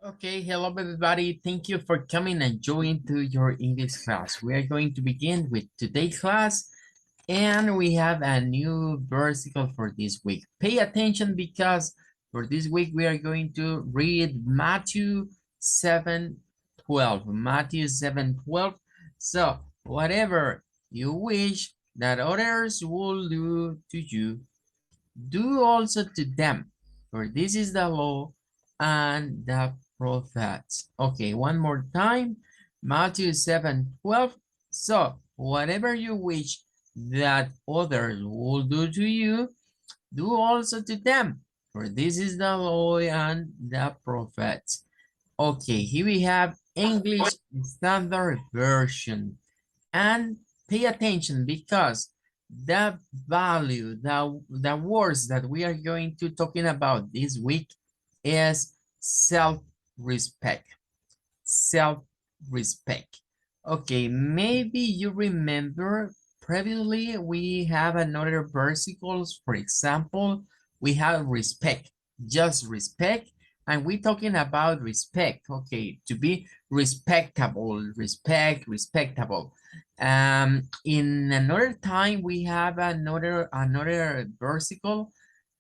Okay, hello everybody. Thank you for coming and joining to your English class. We are going to begin with today's class and we have a new versicle for this week. Pay attention because for this week we are going to read Matthew 7:12. Matthew 7:12. So whatever you wish that others will do to you, do also to them, for this is the law and the prophets. Okay, one more time. Matthew 7:12. So, whatever you wish that others will do to you, do also to them, for this is the law and the prophets. Okay, here we have English Standard Version. And pay attention because the value, the words that we are going to talking about this week is self-respect. Self-respect. Okay, maybe you remember previously we have another versicles. For example, we have respect, just respect, and we're talking about respect. Okay, to be respectable, respectable. In another time we have another versicle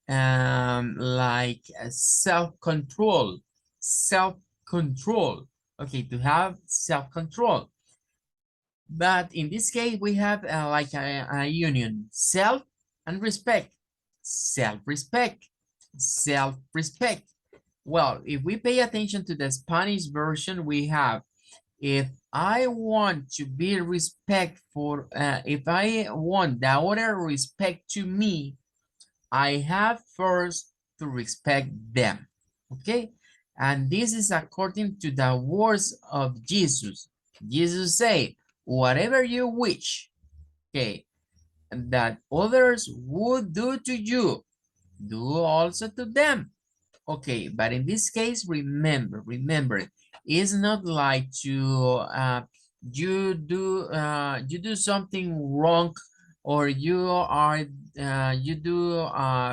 like self-control, self-control. Okay, to have self-control. But in this case, we have like a union, self and respect, self-respect, self-respect. Well, if we pay attention to the Spanish version, we have, if I want to be respectful, if I want the other respect to me, I have first to respect them, okay? And this is according to the words of Jesus. Jesus said, whatever you wish, okay, that others would do to you, do also to them. Okay, but in this case, remember, it's not like you do something wrong or you do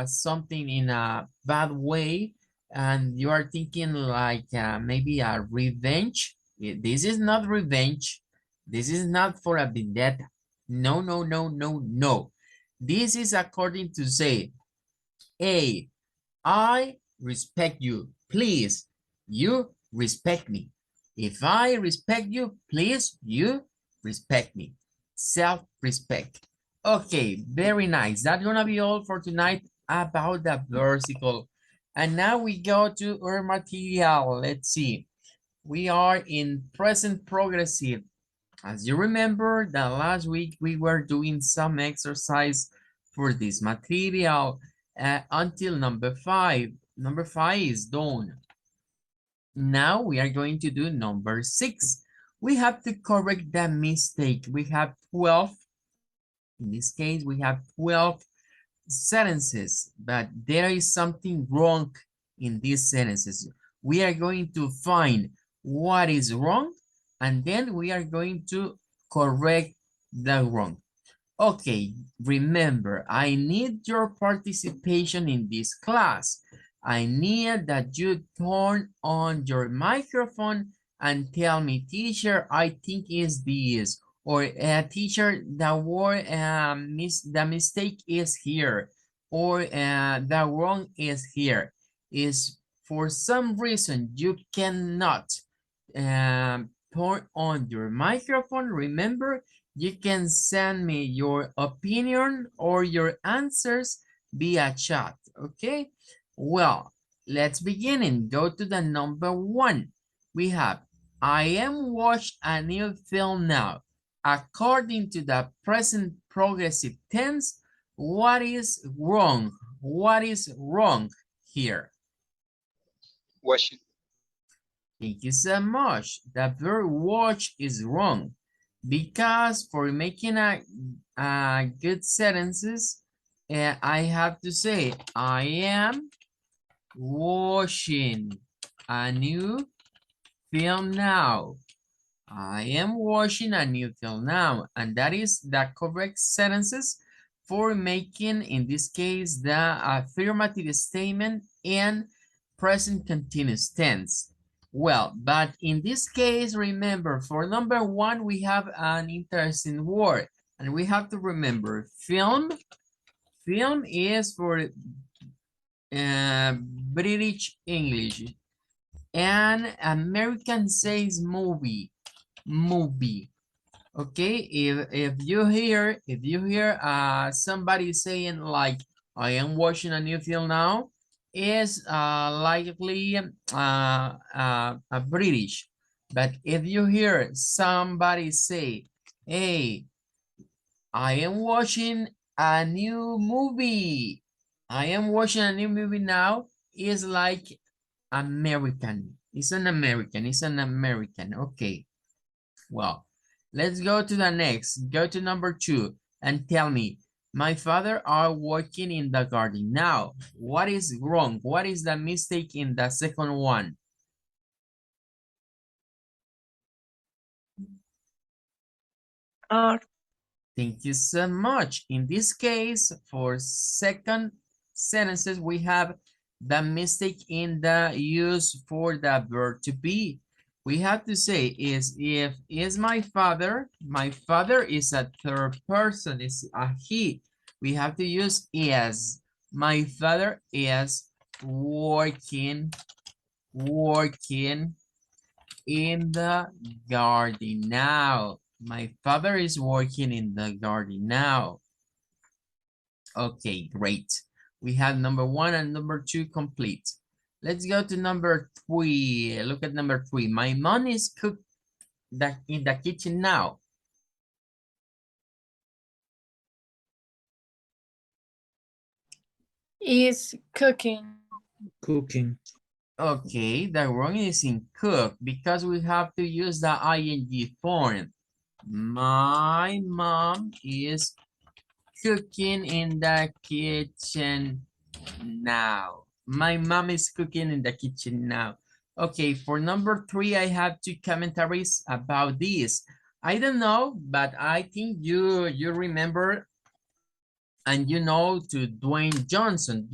something in a bad way and you are thinking like maybe a revenge. This is not revenge. This is not for a vendetta. No, no, no, no, no. This is according to say, hey, I respect you. Please, you respect me. If I respect you, please, you respect me. Self-respect. Okay, very nice. That's gonna be all for tonight about the versicle. And now we go to our material. Let's see. We are in present progressive. As you remember, the last week we were doing some exercise for this material until number 5. Number 5 is done. Now we are going to do number 6. We have to correct the mistake. We have 12. In this case, we have 12 sentences, but there is something wrong in these sentences. We are going to find what is wrong, and then we are going to correct the wrong. Okay, remember, I need your participation in this class. I need that you turn on your microphone and tell me, teacher, I think is this, or teacher, the word, the mistake is here, or the wrong is here. Is for some reason you cannot turn on your microphone, remember, you can send me your opinion or your answers via chat, okay? Well, let's begin and go to the number 1. We have, I am watching a new film now. According to the present progressive tense, what is wrong? What is wrong here? Watching. Thank you so much. The verb watch is wrong because for making a good sentences, I have to say, I am watching a new film now. I am watching a new film now. And that is the correct sentences for making, in this case, the affirmative statement in present continuous tense. Well, but in this case, remember, for number one, we have an interesting word. And we have to remember, film. Film is for British English. And American says movie. Movie. Okay, if you hear somebody saying like I am watching a new film now, is likely a British. But if you hear somebody say, hey, I am watching a new movie, I am watching a new movie now, is like American. It's an American. It's an American. Okay. Well, let's go to the next. Go to number two and tell me, my father are working in the garden. Now, what is wrong? What is the mistake in the second one? Are. Thank you so much. In this case, for second sentences, we have the mistake in the use for the verb to be. We have to say is if is my father is a third person, is a he. We have to use is. My father is working in the garden now. My father is working in the garden now. Okay, great. We have number one and number two complete. Let's go to number three. Look at number three. My mom is cooked in the kitchen now. Is cooking. Cooking. Okay, the wrong is in cook because we have to use the ing form. My mom is cooking in the kitchen now. My mom is cooking in the kitchen now. Okay, for number three, I have two commentaries about this. I don't know, but I think you remember and you know to Dwayne Johnson.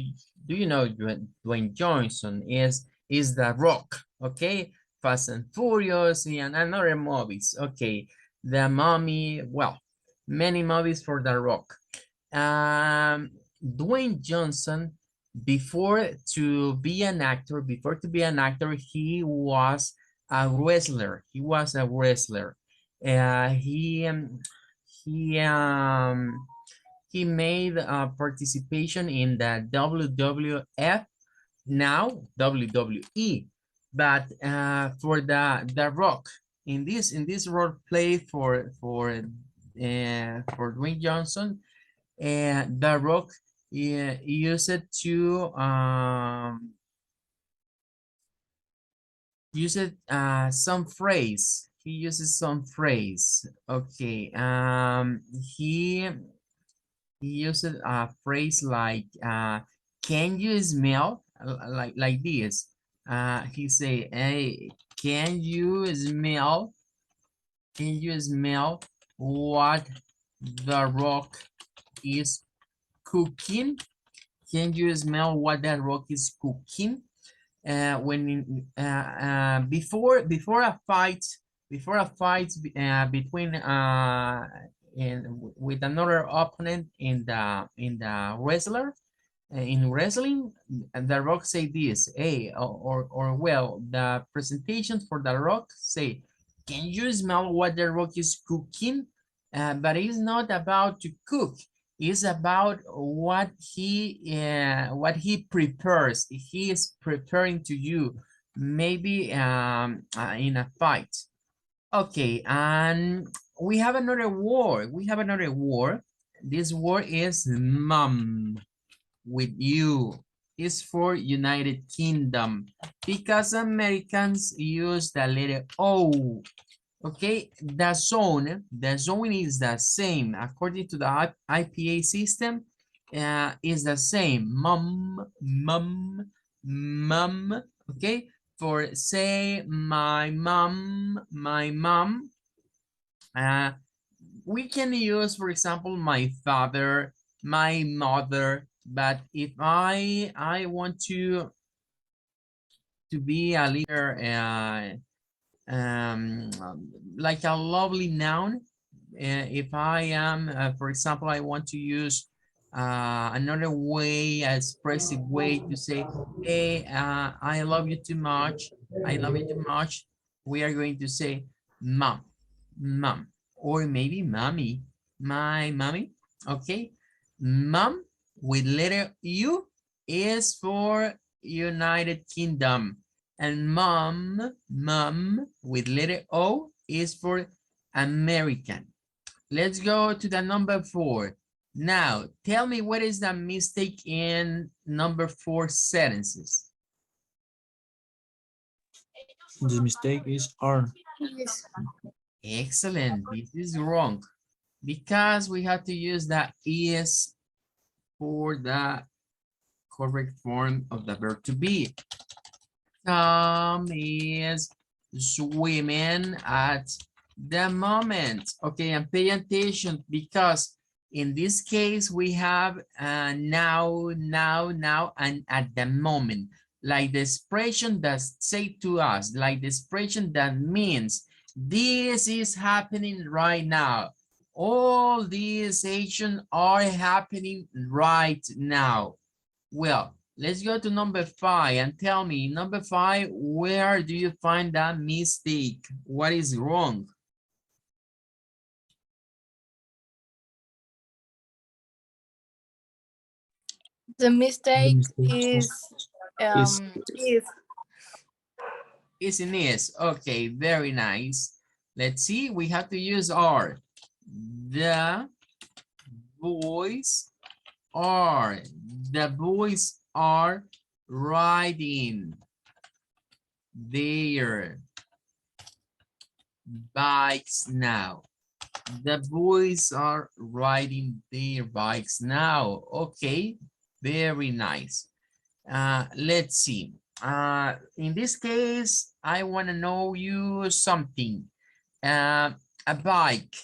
Do you know Dwayne Johnson is the Rock? Okay, Fast and Furious and other movies. Okay, The Mummy. Well, many movies for the Rock. Dwayne Johnson, before to be an actor, he was a wrestler. He was a wrestler. He he made a participation in the WWF, now WWE, but for the Rock in this role play for Dwayne Johnson, the Rock used it to use it some phrase. He uses some phrase. Okay. He used a phrase like can you smell, like this. He say, hey, can you smell what the Rock is cooking? Can you smell what the Rock is cooking? Before a fight between with another opponent in the wrestler, in wrestling, the Rock say this, hey, or well, the presentation for the Rock say, can you smell what the Rock is cooking? But it's not about to cook. It's about what he prepares. He is preparing to you, maybe in a fight. Okay, and we have another word. This word is mom. With you is for United Kingdom because Americans use the letter O. Okay, the zone is the same according to the IPA system. Is the same. Mum. Okay, for say my mom. We can use, for example, my father, my mother. But if I want to to be a leader, um, like a lovely noun. If I am, for example, I want to use another way, a expressive way to say, hey, I love you too much. I love you too much. We are going to say, mom, mom, or maybe mommy, my mommy. Okay, mom with letter U is for United Kingdom. And mom with letter O is for American. Let's go to the number 4. Now, tell me what is the mistake in number 4 sentences? The mistake is are. Yes. Excellent. This is wrong because we have to use the is for the correct form of the verb to be. Tom is swimming at the moment. Okay, and pay attention because in this case we have now, and at the moment. Like the expression that say to us, like the expression that means this is happening right now. All these actions are happening right now. Well, let's go to number 5 and tell me, number 5, where do you find that mistake? What is wrong? The mistake mistake is is. Isn't is. Okay, very nice. Let's see, we have to use are. The boys are. The boys are riding their bikes now. The boys are riding their bikes now. Okay, very nice. Let's see. In this case, I want to know you something. A bike.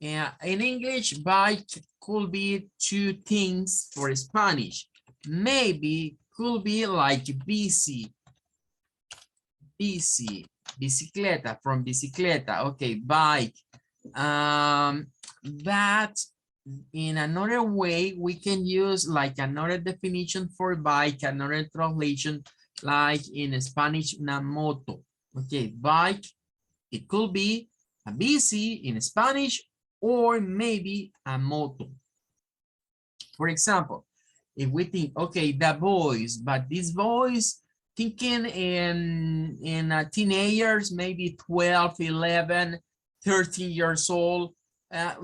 In English, bike could be two things for Spanish. Maybe could be like bici, bicicleta, from bicicleta. Okay, bike. That in another way, we can use like another definition for bike, another translation, like in Spanish, una moto. Okay, bike, it could be a bici in Spanish, or maybe a moto. For example, if we think, okay, the boys, but these boys thinking in teenagers, maybe 12, 11, 13 years old,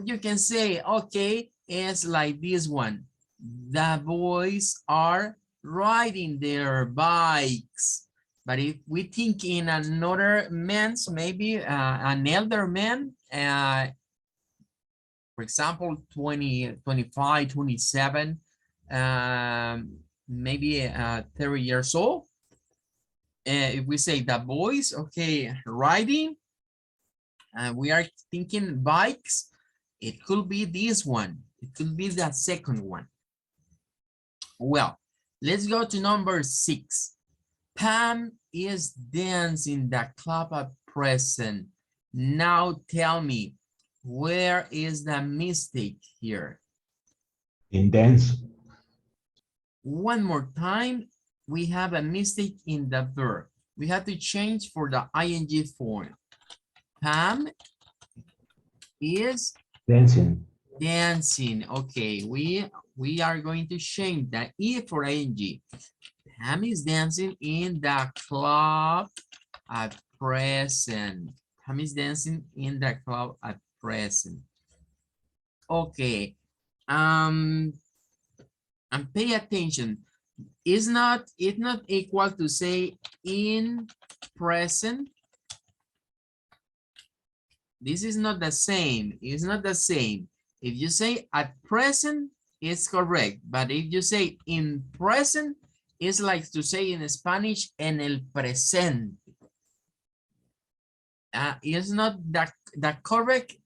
you can say, okay, it's like this one. The boys are riding their bikes. But if we think in another man's, maybe an elder man, for example, 20, 25, 27, maybe 30 years old. If we say the boys, okay, riding, we are thinking bikes, it could be this one. It could be the second one. Well, let's go to number 6. Pam is dancing the club at present. Now tell me, where is the mistake here? In dance. One more time, we have a mistake in the verb. We have to change for the ing form. Pam is Dancing. dancing. Okay, we are going to change the E for ing. Pam is dancing in the club at present. Pam is dancing in the club at present. Okay. And pay attention. It's not equal to say in present. This is not the same. It's not the same. If you say at present, it's correct. But if you say in present, it's like to say in Spanish, en el presente. It's not the correct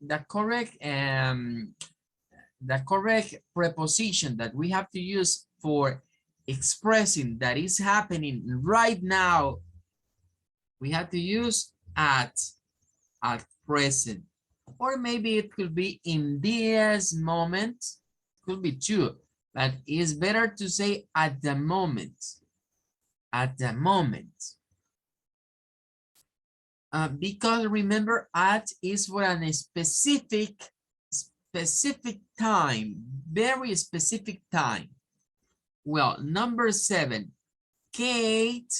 preposition that we have to use for expressing that is happening right now, we have to use at present. Or maybe it could be in this moment, could be too, but it's better to say at the moment. At the moment. Because remember, at is for a specific time, very specific time. Well, number 7, Kate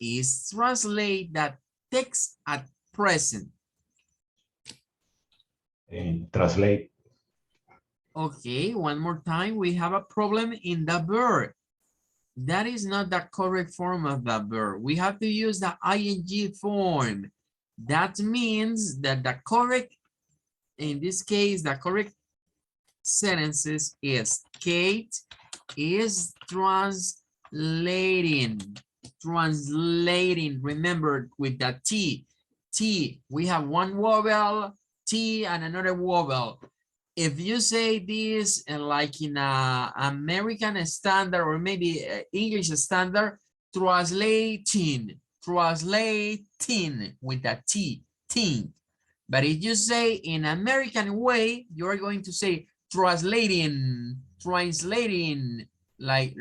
is translate that text at present. Translate. Okay, one more time. We have a problem in the verb. That is not the correct form of the verb. We have to use the ing form. That means that the correct, in this case, the correct sentences is Kate is translating. Translating, remember, with the T. T, we have one vowel, T, and another vowel. If you say this like in a American standard or maybe English standard, translating with a T, teen. But if you say in American way, you're going to say translating, like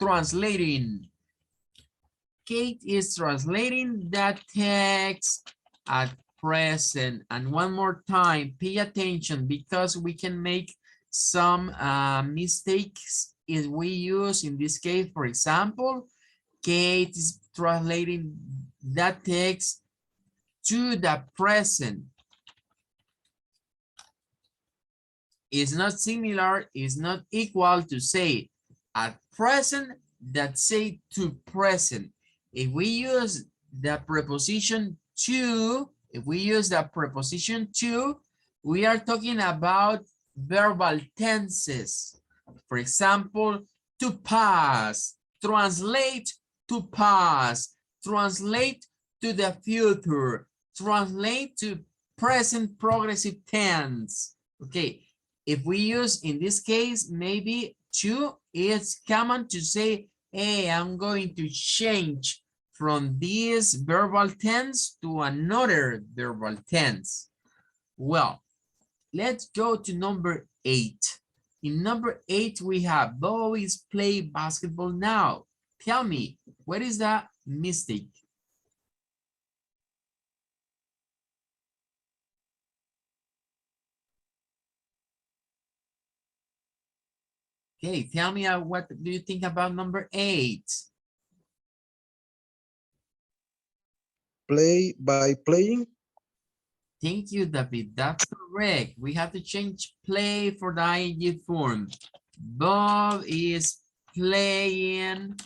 translating. Kate is translating that text at present. And one more time, pay attention, because we can make some mistakes if we use, in this case, for example, Kate is translating that text to the present. It's not similar, it's not equal to say at present that say to present. If we use the preposition to, we are talking about verbal tenses. For example, to pass, translate to pass, translate to the future, translate to present progressive tense. Okay, if we use, in this case, maybe to, it's common to say, hey, I'm going to change from this verbal tense to another verbal tense. Well, let's go to number 8. In number 8, we have boys play basketball now. Tell me, what is the mistake? Okay, tell me what do you think about number 8? Play by playing. Thank you, David. That's correct. We have to change play for the ing form. Bob is playing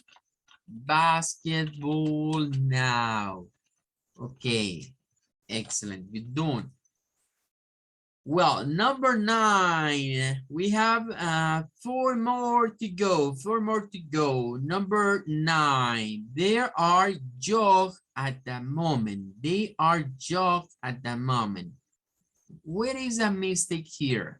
basketball now. Okay, excellent. Good done. Well, number 9, we have 4 more to go. 4 more to go. Number 9, there are jokes at the moment. They are jokes at the moment. Where is a mistake here?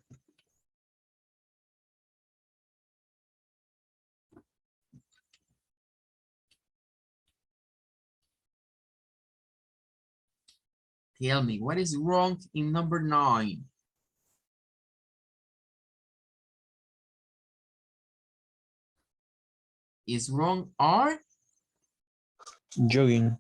Tell me, what is wrong in number 9? Is wrong or? Jogging.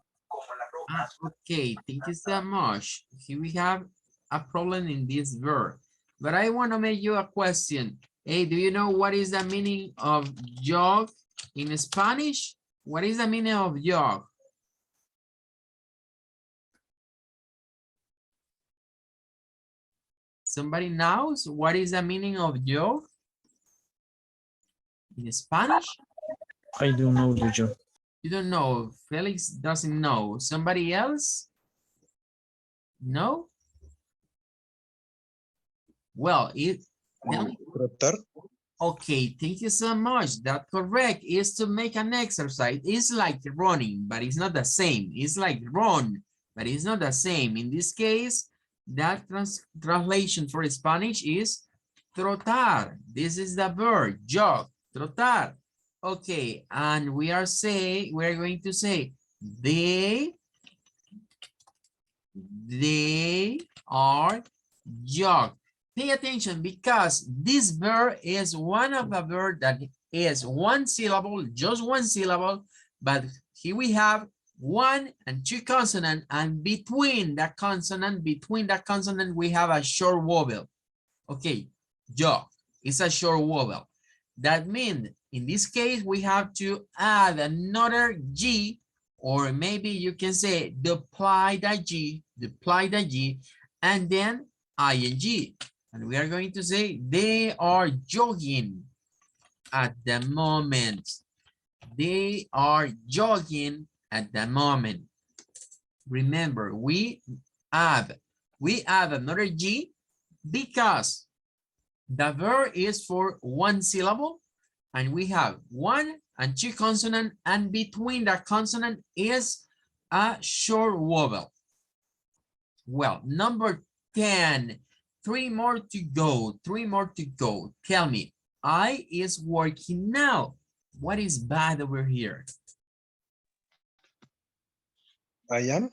Okay, thank you so much. Here we have a problem in this verb. But I want to make you a question. Hey, do you know what is the meaning of jog in Spanish? What is the meaning of jog? Somebody knows what is the meaning of jog in Spanish? I don't know the job. You don't know. Felix doesn't know. Somebody else? No? Well, Trotar. okay, thank you so much. That's correct. Is to make an exercise. It's like running, but it's not the same. It's like run, but it's not the same. In this case, that translation for Spanish is trotar. This is the verb, jog, trotar. Okay, and we're going to say they are jog. Pay attention because this verb is one of the verb that is one syllable, just one syllable, but here we have one and two consonant, and between the consonant, we have a short vowel. Okay, jog is a short vowel. That means in this case we have to add another G, or maybe you can say duplicate the G, and then ing. And we are going to say they are jogging at the moment. They are jogging at the moment. Remember, we add another G because the verb is for one syllable, and we have one and two consonant, and between the consonant is a short vowel. Well, number 10, three more to go. Tell me, I is working now. What is bad over here? I am.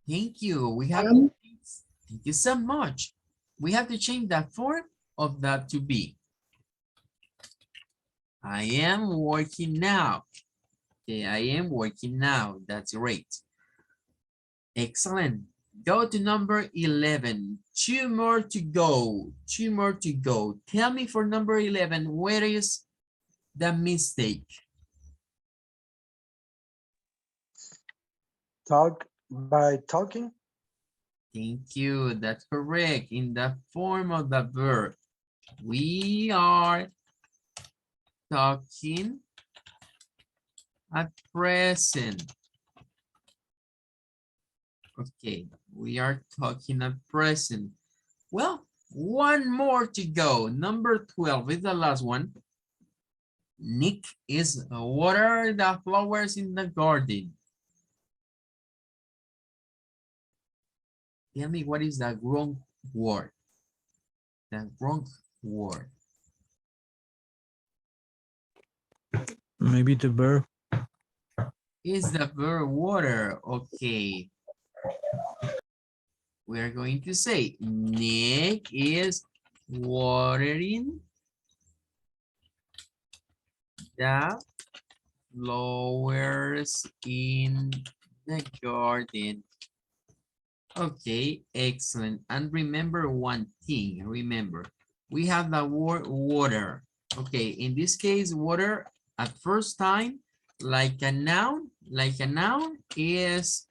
Thank you. We have thank you so much. We have to change the form of that to be. I am working now. Okay, I am working now. That's great. Excellent. Go to number 11. Two more to go. Tell me for number 11, where is the mistake? Talk by talking. Thank you. That's correct. In the form of the verb, we are talking at present. Okay, we are talking at present. Well, one more to go. Number 12 is the last one. Nick is water the flowers in the garden. Tell me what is the wrong word? The wrong word. Maybe the verb. Is the verb water? Okay. We are going to say Nick is watering the flowers in the garden. Okay, excellent. And remember one thing, we have the word water. Okay, in this case, water at first time, like a noun is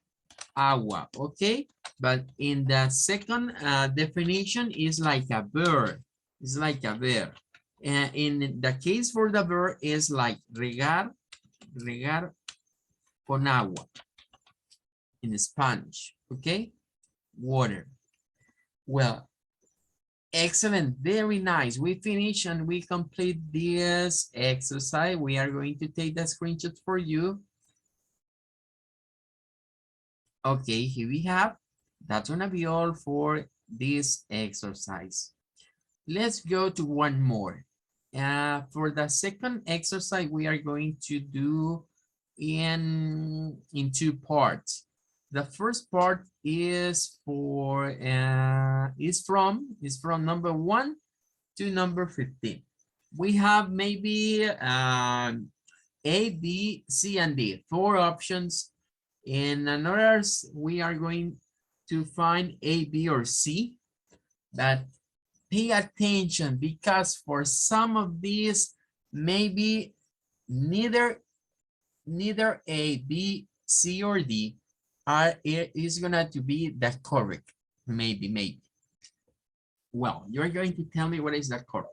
agua, okay? But in the second definition is like a verb. It's like a verb. And in the case for the verb is like regar con agua in Spanish, okay? Water. Well, excellent, very nice. We finish and we complete this exercise. We are going to take the screenshot for you. Okay, here we have. That's gonna be all for this exercise. Let's go to one more. For the second exercise, we are going to do in two parts. The first part is for from number 1 to number 15. We have maybe A, B, C, and D, 4 options. In another, we are going to find A, B, or C. But pay attention because for some of these, maybe neither A, B, C, or D is gonna to be the correct. Maybe. Well, you're going to tell me what is the correct.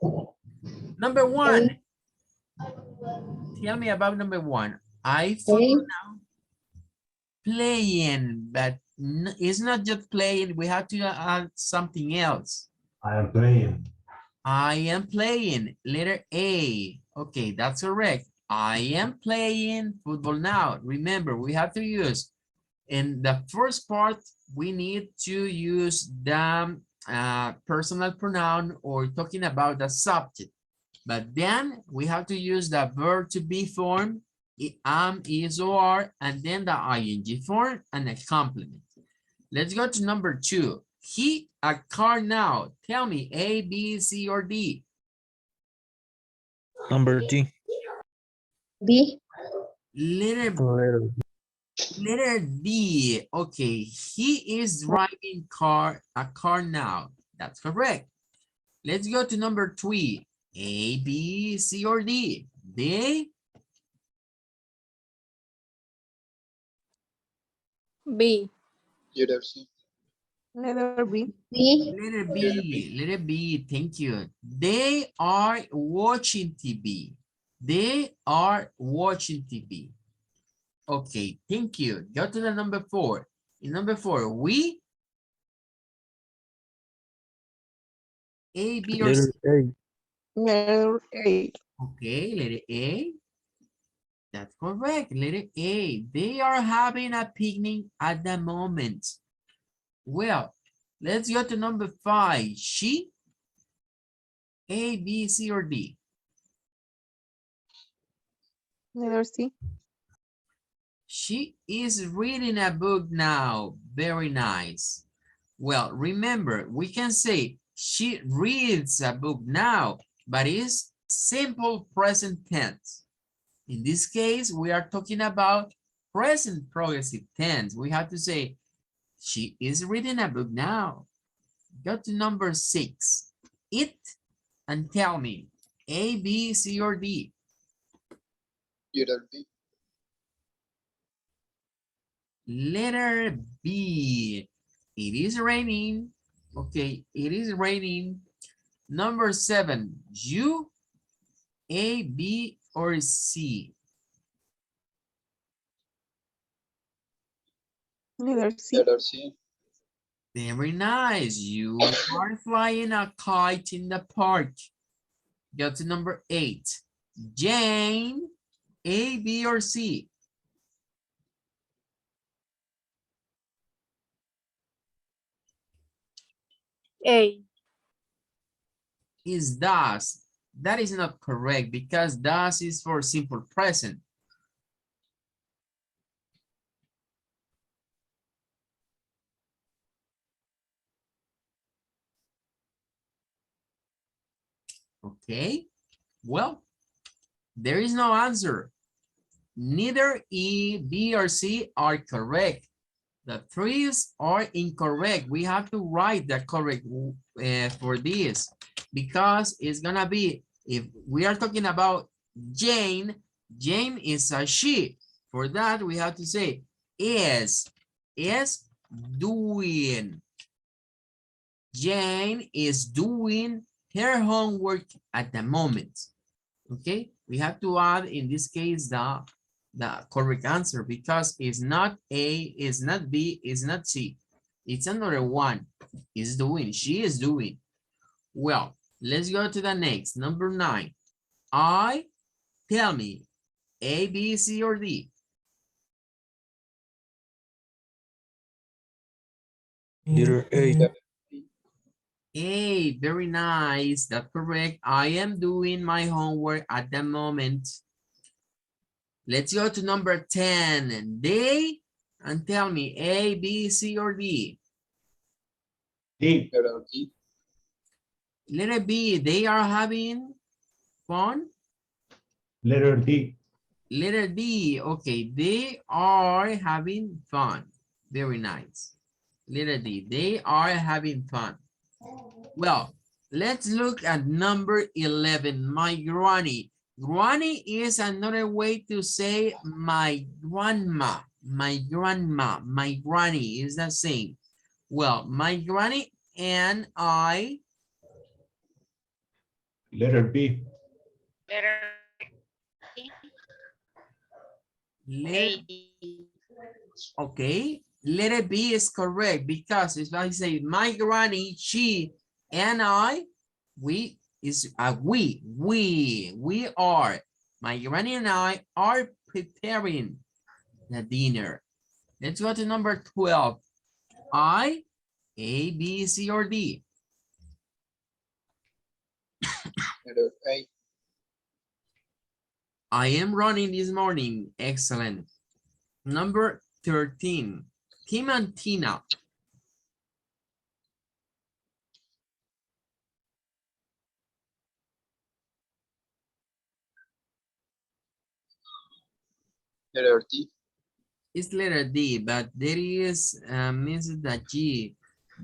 Number 1. Tell me about number 1. I football now. Playing, but it's not just playing. We have to add something else. I am playing. I am playing. Letter A. Okay, that's correct. I am playing football now. Remember, we have to use in the first part, we need to use the personal pronoun or talking about the subject. But then we have to use the verb to be form, am, is, or are, and then the ing form and a complement. Let's go to number 2. He a car now. Tell me A, B, C, or D. Number D. B. Letter D. Okay, he is driving a car now. That's correct. Let's go to number 3. A, B, C, or D. D. B. Letter C. Letter B. B. Letter B. Letter B. Thank you. They are watching TV. They are watching TV. Okay, thank you. Go to the number 4. In number 4, we. A, B, or C. Letter A. Okay, letter A. That's correct. Letter A. They are having a picnic at the moment. Well, let's go to number 5. She. A, B, C, or D. Letter C. She is reading a book now. Very nice. Well, remember, we can say she reads a book now, but it's simple present tense. In this case, we are talking about present progressive tense. We have to say, she is reading a book now. Go to number 6. It, and tell me, A, B, C, or D. Letter B. Letter B. It is raining. Okay, it is raining. Number 7. You, A, B, or C. Letter C. Letter C. Very nice. You are flying a kite in the park. Go to number 8. Jane, A, B, or C. A. Is does. That is not correct because does is for simple present. Okay, well, there is no answer. Neither E, B, or C are correct. The 3s are incorrect. We have to write the correct for this because it's gonna be, if we are talking about Jane, Jane is a she. For that, we have to say is doing. Jane is doing her homework at the moment. Okay, we have to add in this case the correct answer because it's not A, it's not B, it's not C. It's another one. Is doing. She is doing. Well, let's go to the next. Number 9. Tell me A, B, C, or D. Letter A. A, very nice. That's correct. I am doing my homework at the moment. Let's go to number 10. They, and tell me A, B, C, or D. D. Letter D. Letter B, they are having fun. Letter D. Letter D, okay, they are having fun. Very nice. Letter D, they are having fun. Well, let's look at number 11, my granny. Granny is another way to say my grandma. My grandma, my granny is the same. Well, my granny and I. Letter B. Okay, letter B is correct because if I say my granny, she, and I, we are. My granny and I are preparing the dinner. Let's go to number 12. A, B, C, or D. Letter A. I am running this morning. Excellent. Number 13. Tim and Tina. Letter D. It's letter D, but there is misses the G.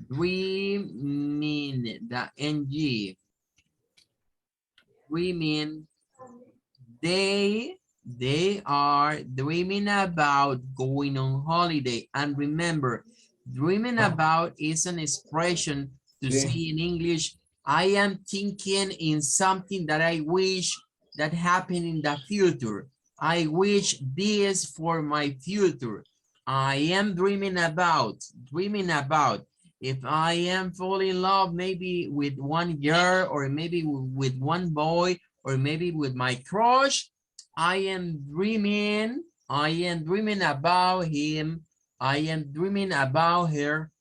We mean the NG. We mean they are dreaming about going on holiday. And remember, dreaming about is an expression to say in English, I am thinking in something that I wish that happened in the future. I wish this for my future. I am dreaming about. If I am falling in love, maybe with one girl or maybe with one boy or maybe with my crush, I am dreaming about him. I am dreaming about her.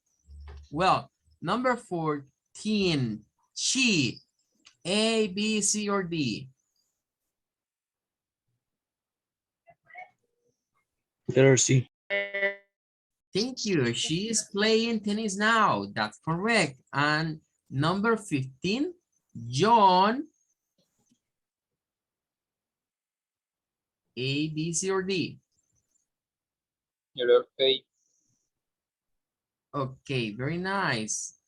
Well, number 14, she, A, B, C, or D. Letter C. Thank you. She is playing tennis now. That's correct. And number 15, John, A, B, C, or D. Letter A. Okay, very nice.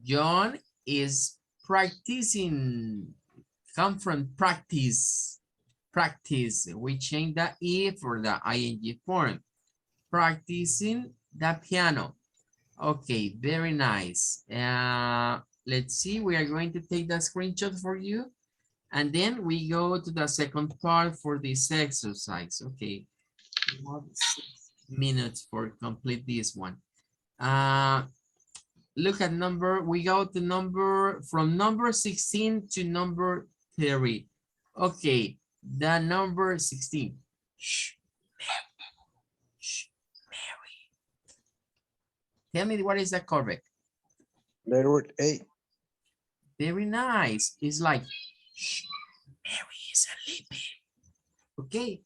John is practicing. Come from practice. Practice. We change the E for the ing form. Practicing the piano. Okay, very nice. Let's see. We are going to take the screenshot for you. And then we go to the second part for this exercise. Okay. 6 minutes for complete this one. Look at number, we go to from number 16 to number 30. Okay, the number 16. Shh, shh, Mary. Tell me what is the correct? Letter A. Very nice. It's like, shh, Mary is sleeping. Okay,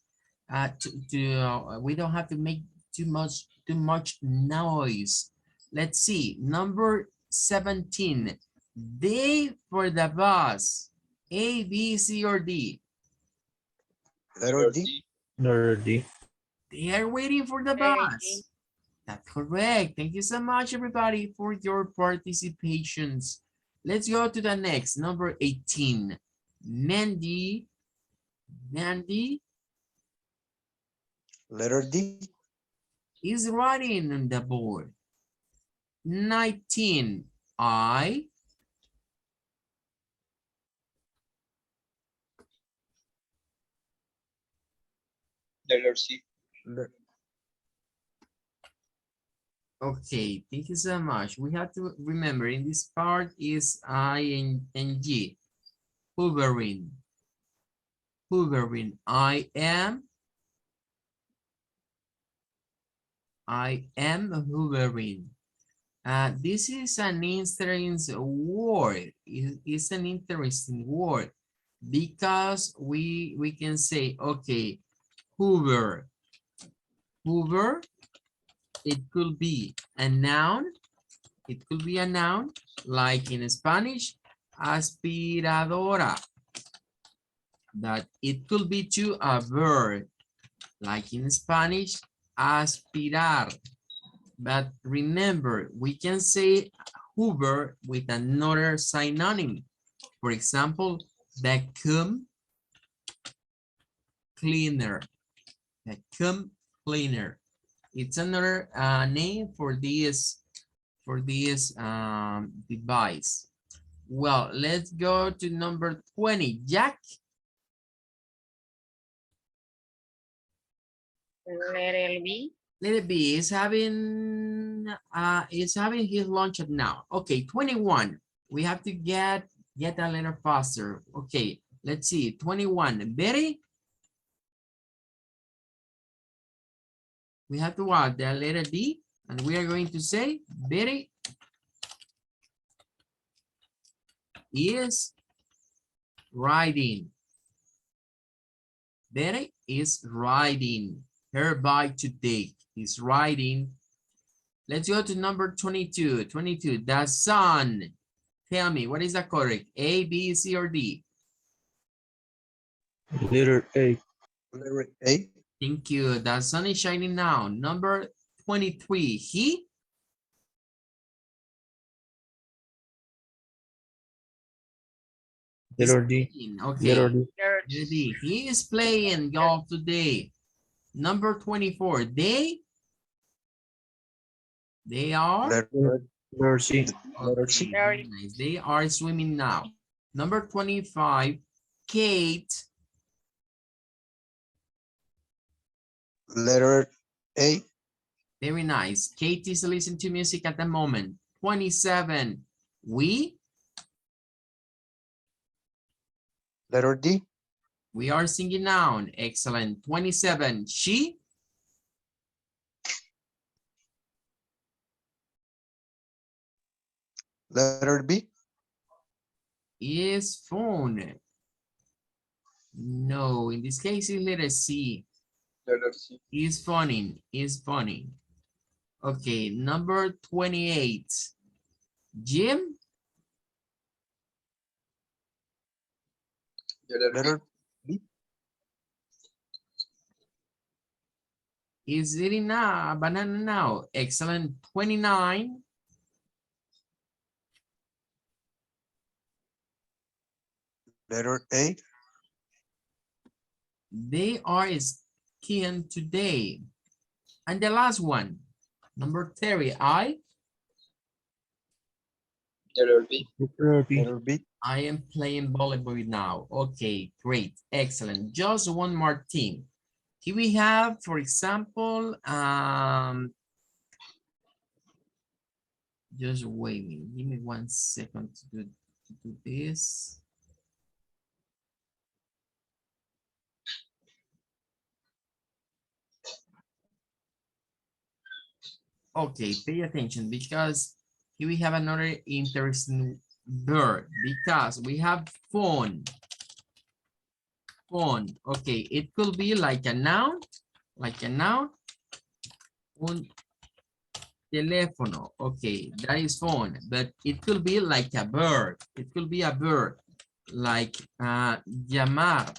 we don't have to make too much noise. Let's see, number 17. D for the bus. A, B, C, or D? Letter D. Letter D. They are waiting for the bus. That's correct. Thank you so much, everybody, for your participations. Let's go to the next, number 18. Mandy. Letter D. Is writing on the board. 19. I. Letter C. Okay, thank you so much. We have to remember in this part is ing. Hovering. I am hovering. This is an interesting word. It's an interesting word because we can say, okay, hover. Hover, it could be a noun. It could be a noun, like in Spanish, aspiradora. But it could be to a verb, like in Spanish, aspirar. But remember, we can say hover with another synonym. For example, vacuum cleaner. Vacuum cleaner. It's another name for this device. Well, let's go to number 20. Jack. Letter B. Little B is having his lunch now. Okay, 21. We have to get a little faster. Okay, let's see. 21. Betty. We have to what? The letter D, and we are going to say Betty is riding. Bere is riding. Her bike today is riding. Let's go to number 22. 22, the sun. Tell me, what is the correct? A, B, C, or D? Letter A. Letter A. Thank you. The sun is shining now. Number 23, he? is Letter D. playing. Okay. Letter D. Letter D. He is playing golf today. Number 24, they are? Letter C. Letter C. Okay, very nice. They are swimming now. Number 25, Kate. Letter A. Very nice. Kate is listening to music at the moment. 27, we? Letter D. We are singing now. Excellent. 27, she? Letter B. Is phone. No, in this case, it's letter C. Letter C. Is funny. Is funny. Okay, number 28. Jim? Letter B. Is eating a banana now. Excellent. 29. Letter A. They are skiing today. And the last one, number 30. Letter B. Letter B. Letter B. I am playing volleyball now. Okay, great, excellent. Just one more thing. Here we have, for example, just wait a minute. Give me 1 second to do this. Okay, pay attention because here we have another interesting word because we have phone. Phone. Okay, it could be like a noun, un teléfono. Okay, that is phone, but it could be like a verb. It could be a verb like llamar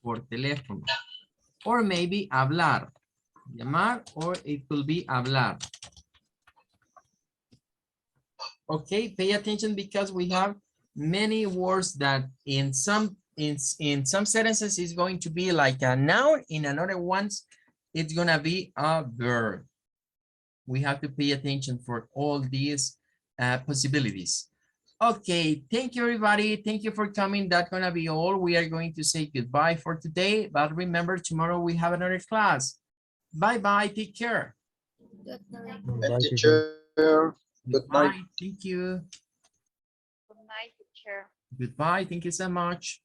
por teléfono, or maybe hablar. Llamar, or it could be hablar. Okay, pay attention because we have many words that in some sentences is going to be like a noun, in another ones it's gonna be a verb. We have to pay attention for all these possibilities. Okay, thank you everybody. Thank you for coming. That's gonna be all. We are going to say goodbye for today, but remember tomorrow we have another class. Bye-bye, take care. And teacher. Good night. Goodbye, thank you. Good night, teacher. Goodbye, thank you so much.